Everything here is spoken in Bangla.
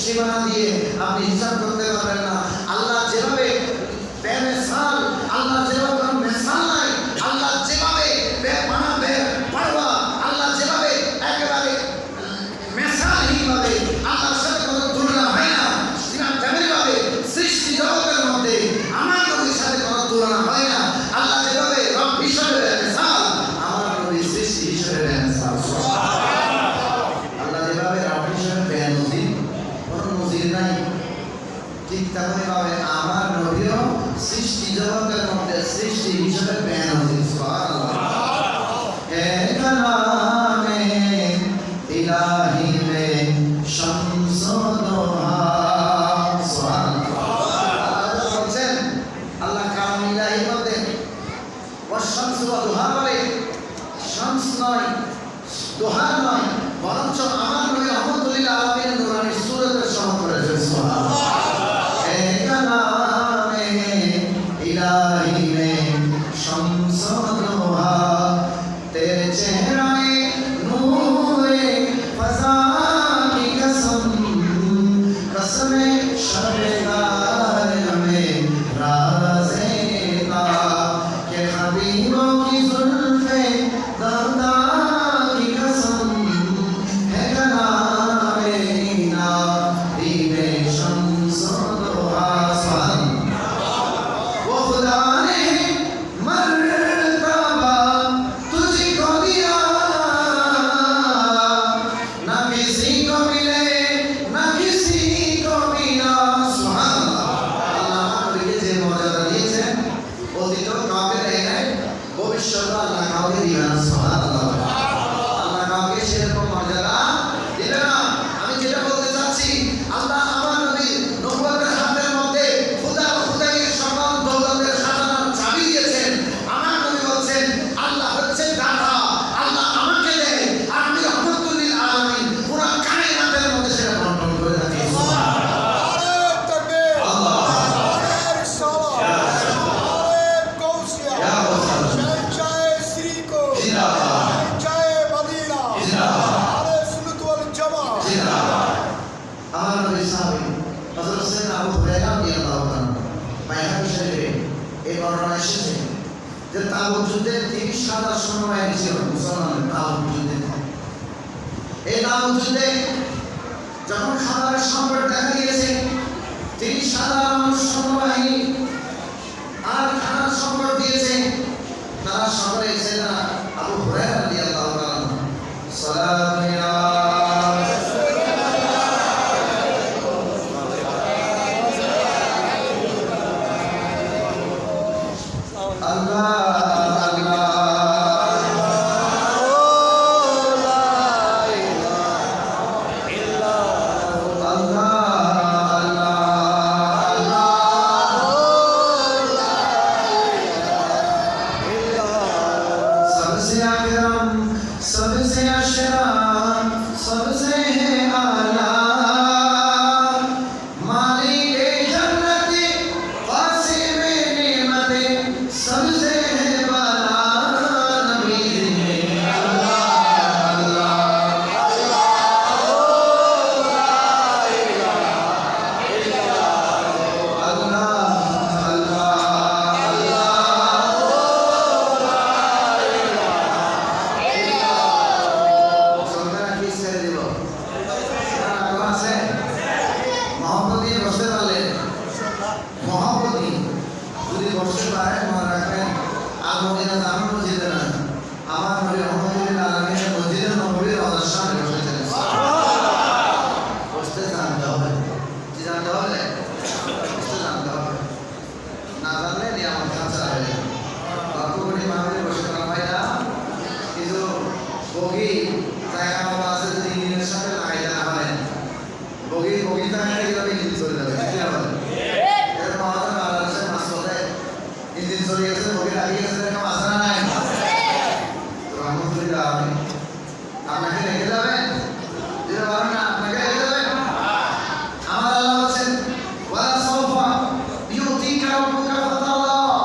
সীমানা দিয়ে আপনি হিসাব করতে পারবেন না। আল্লাহ যেভাবে বেমিসাল, আল্লাহ যেভাবে কোনো মিসাল নাই, আল্লাহ যেভাবে বেপানা বেপরোয়া, আল্লাহ যেভাবে একেবারে মিসালহীনভাবে আল্লাহর সাথে কোনো তুলনা হয় না, তেমনিভাবে সৃষ্টি জগতের মধ্যে আমার নবীর সাথে কোনো তুলনা হয় না। আল্লাহ যেভাবে রব হিসাবে বেমিসাল, আমার নবী সৃষ্টি হিসাবে বেমিসাল। আল্লাহ যেভাবে রব হিসাবে বেনজির, কোনো নজির নাই, ঠিক তেমনিভাবে আমার নবীও সৃষ্টি জগতের মধ্যে সৃষ্টি হিসাবে বেনজির। সুবহানাল্লাহ। এ কালামে ইলাহি মে শামস দোহা। সুবহানাল্লাহ। বলছেন আল্লাহ কালাম ইলাহির মধ্যে ওয়াশ-শামসু ওয়া দুহা বলে, শামস নয়, দোহা নয়, বরঞ্চ আমার নবী রাহমাতুল লিল আলামিন নূরানী সূরাতের সহ করেছেন। সুবহানাল্লাহ। এ কালামে ইলাহি মে শামস দোহা, তেরে চেহরায়ে নূরে ফজা কি কসম, কসমে শবেদার মে রাজে তা কে হবীবों की जुल्फे दर्दा की कसम, है कलामे इलाही में शम्स दोहा। वो खुदा ने मर्तबा तुझको दिया, ना किसी को मिले ना किसी को मिला। सुबहानाल्लाह। আল্লাহ আমাদেরকে যে মর্যাদা দিয়েছেন, অতীত কাউকে দেয় নাই, ভবিষ্যতে আল্লাহ কাউকে দিবে না। সুবহানাল্লাহ। আল্লাহ কাউকে সেরকম মর্যাদা দিবে না। আমি যেটা বলতে চাচ্ছি, আল্লাহ আমার নবী নবুয়তের হাতের মধ্যে খুদাইয়ের সকল দৌলতের খাজানার চাবি দিয়েছেন। আমার নবী বলছেন আল্লাহ হচ্ছেন দাতা, আল্লাহ আমাকে দেয়, আর আমি রাহমাতুল লিল আলামিন পুরো কায়নাতের মধ্যে সেটা বন্টন করে থাকি। আমার নবী সাহাবী হযরত সাইয়েদনা আবু হুরায়রা রাদিয়াল্লাহু তাআলা বাইহাকী শরীফে এই বর্ণনা এসেছে যে তাবুক যুদ্ধে 30,000 সৈন্যবাহিনী ছিল মুসলমানদের। তাবুক যুদ্ধে, এই তাবুক যুদ্ধে যখন খাবারের সংকট দেখা দিয়েছে, 30,000 মানুষ সৈন্যবাহিনী আর খানার সংকট দিয়েছে, তারা সকলে সাইয়েদনা আবু হুরায়রা রাদিয়াল্লাহু তাআলা সালাতু ইয়া सबसे अशराफ सबसे है आला, मालिक जन्नत वासिब नेमत सबसे है बाला, नबी है মহাপতি যদি বসতে পারে মনে রাখবেন আর মদিনা জাহান্নামে যেতে না। আমার নবী